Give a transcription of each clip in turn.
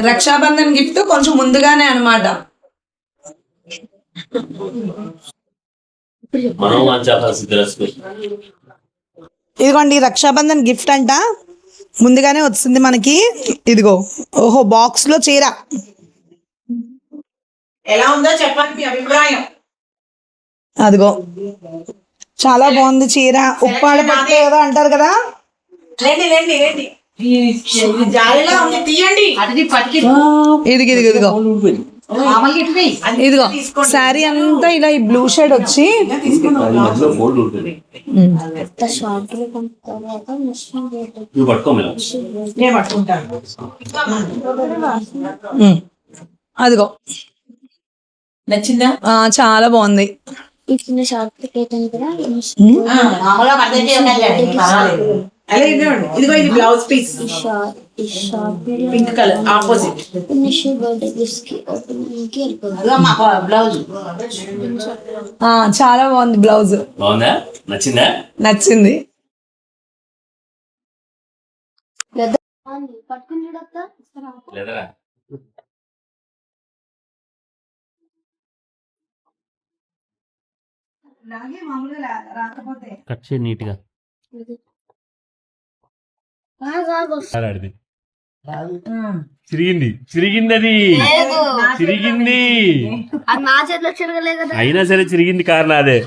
Rakshabandhan gift కొంచెం ముందుగానే అన్నమాట. ఇదిగోండి రక్షాబంధన్ గిఫ్ట్ అంట, ముందుగానే వచ్చింది మనకి. ఇదిగో ఓహో బాక్స్ లో చీర ఎలా ఉందో చెప్పండి మీ అభిప్రాయం. అదిగో చాలా బాగుంది చీర. ఉప్పాడ పట్టు ఏదో అంటారు కదా. ఇదిగో ఇదిగో శారీ అంతా ఇలా ఈ బ్లూ షేడ్ వచ్చి అదిగో నచ్చిందా? చాలా బాగుంది. ఇదిగో ఇది blouse piece pink colour opposite. చాలా బాగుంది బ్లౌజ్. నచ్చిందా? నచ్చింది. కట్ చేయి నీట్గా. చిరిగింది అది చిరిగింది, అయినా సరే చిరిగింది కారణం అదే.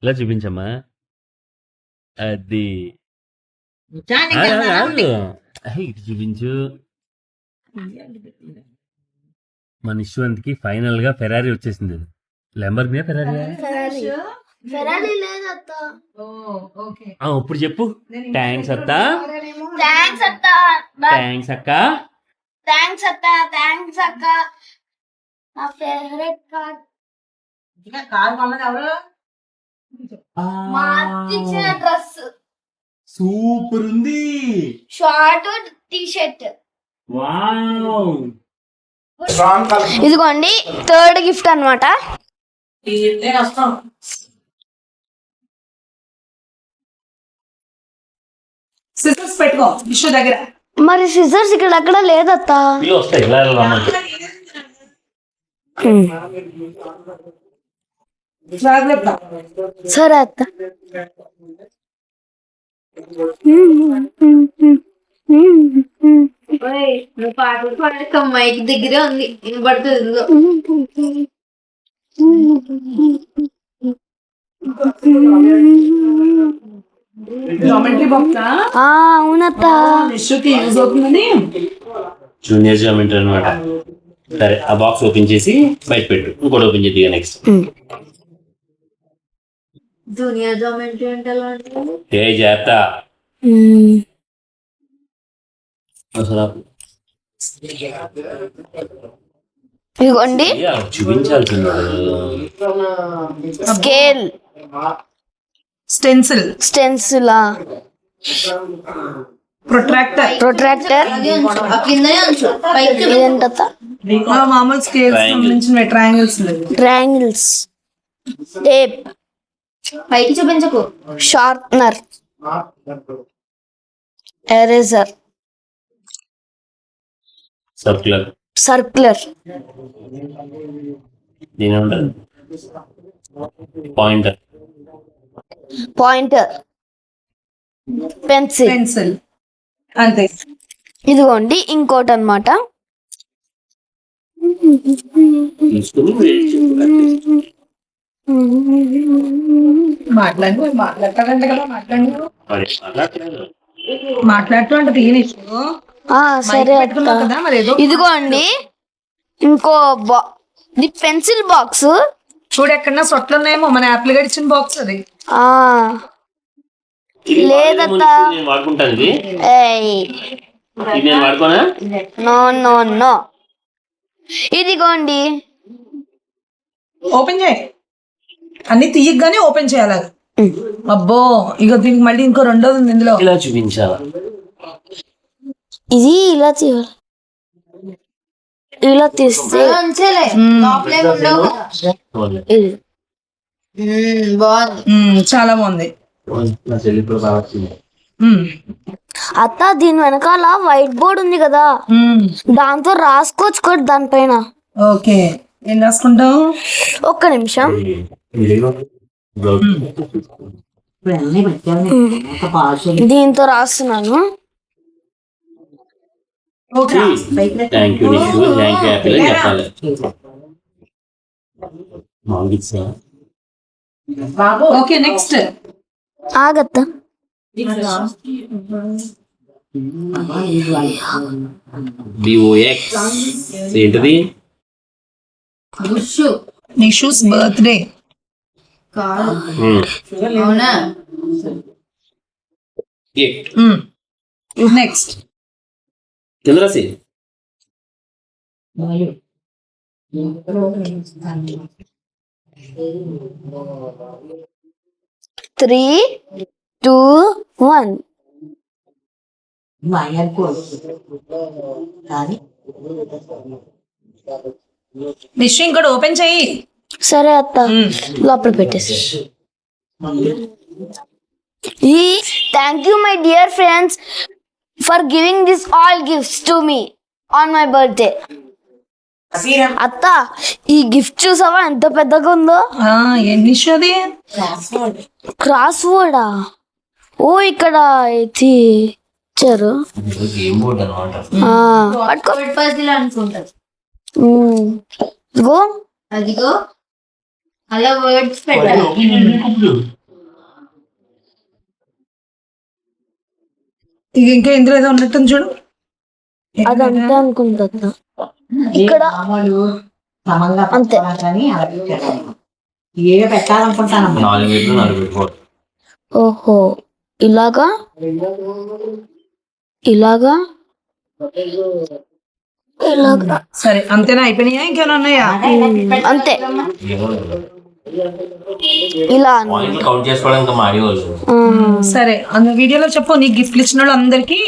ఇలా చూపించమ్మా. అది చూపించు. మన యశ్వంత్కి ఫైనల్ గా ఫెరారీ వచ్చేసింది. లెంబర్గినీ ఫెరారీ ఇప్పుడు చెప్పు. థ్యాంక్స్ అత్త, థ్యాంక్స్ అక్క, థ్యాంక్స్ అత్త, థ్యాంక్స్ అక్క. నా ఫేవరెట్ కార్. కార్ కొన్నది ఎవరు? మా అత్త ఇచ్చిన డ్రెస్ సూపర్ ఉంది. Short T shirt. వావ్. ఇదిగోండి థర్డ్ గిఫ్ట్ అన్నమాట. సిజర్స్ పెట్టుకో విషు దగ్గర. మరి సిజర్స్ ఇక్కడ అక్కడ లేదత్తా. సరే అత్త. నువ్వు పాటలు పాడతావు, మైక్ దగ్గరే ఉంది, వినపడుతుంది. Geometry box. అవునత్త. యూజ్ అవుతుందని జూనియర్ జామెట్రీ అనమాట. సరే ఆ బాక్స్ ఓపెన్ చేసి బయట పెట్టు. ఇంకోటి ఓపెన్ చేద్ది నెక్స్ట్. జూనియర్ జామెట్రీ అంటే ఏ చేత ఇదిగోండి చూపించాల్సింది. స్కేల్, స్టెన్సిల్, ప్రొట్రాక్టర్, మామూలు స్కేల్స్, ట్రయాంగిల్స్, టేప్, పైకి చూపించకు, sharpener, eraser, circular, pointer, pencil. అంతే. ఇదిగోండి ఇంకోటి అన్నమాట. మాట్లాడతాడంట కదా, మాట్లాడుతూ అంటే తీయనిచ్చు. సరే కదా. ఇదిగోండి ఇంకో పెన్సిల్ బాక్స్. చూడు ఎక్కడన్నా సొట్లు ఉన్నాయేమో, మన యాప్లు గడిచిన బాక్స్ అది. లేదత్తా. నో. ఇదిగోండి ఓపెన్ చేయి. అన్ని తీయగానే ఓపెన్ చేయాలి. అబ్బో ఇక దీనికి మళ్ళీ ఇంకో రెండోది ఉంది ఇందులో. ఇలా చూపించాలా? ఇది ఇలా తీయాలి. ఇలా తీస్తే బాగుంది. చాలా బాగుంది. నా చెల్లి ఇప్పుడు బాగా వచ్చింది. మ్మ్. అత్త దీని వెనకాల వైట్ బోర్డ్ ఉంది కదా, మ్మ్. దాంతో రాసుకోవచ్చు కూడా దానిపైన. ఓకే, ఏం రాసుకుంటావు? ఒక్క నిమిషం. ఇదిగో. దీంతో రాస్తున్నాను. Thank you Nishu, thank you happy అని చెప్పాలి. మాంగిచ్చా ఓకే, నెక్స్ట్. ఆగత్త. బిఓఎక్స్ ఏంటిది? నిషూస్ బర్త్డే. అవునా? Gift next. కింద రాసి. Three, two, one. నిషు ఇంకోటి ఓపెన్ చెయ్యి. సరే అత్త, లోపల పెట్టేసి. Thank you my dear friends for giving this all gifts to me on my birthday. అత్త, ఈ గిఫ్ట్ చూసావా ఎంత పెద్దగా ఉందో? ఏం నిషు అది? క్రాస్ వర్డా? ఓ, ఇక్కడ ఇది ఇచ్చారు. గేమ్ బోర్డ్ అనమాట. పట్టుకో. పజిల్ అనుకుంటా. ఇదిగో. అదిగో అలా వర్డ్స్ పెట్టాలి. ఇక ఇంకా ఇందులో ఏదో ఉన్నట్టుంది చూడు. అదంతే అనుకుంటా అత్త. ఇక్కడ అంతే. పెట్టాలనుకుంటాను. 4 మీటర్లు 4 మీటర్లు. ఓహో, ఇలాగా ఇలాగా ఇలాగా. సరే, అంతేనా? అయిపోయినాయా? ఇంకేమైనా ఉన్నాయా? అంతే. ఇలా అన్నమాట. పాయింట్లు కౌంట్ చేసుకోవడం ఇంకా మాడేవాళ్ళు. సరే, వీడియోలో చెప్పు నీ గిఫ్ట్లు ఇచ్చిన వాళ్ళు అందరికి.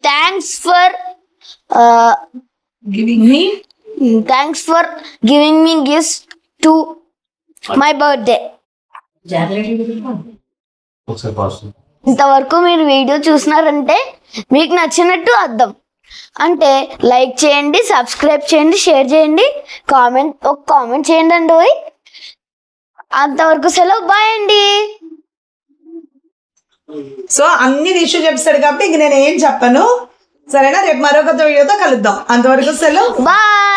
Thanks for giving me gifts to my birthday. ఒకసారి పాస్. ఇంతవరకు మీరు వీడియో చూసినారంటే మీకు నచ్చినట్టు అర్థం. అంటే లైక్ చేయండి, సబ్స్క్రైబ్ చేయండి, షేర్ చేయండి, కామెంట్ చేయండి అండి. అంతవరకు సెలవు, బాయ్ అండి. సో అన్ని నిషు చెప్తాడు కాబట్టి ఇంక నేను ఏం చెప్పను. సరేనా? రేపు మరొక వీడియోతో కలుద్దాం. అంతవరకు సెలవు, బాయ్.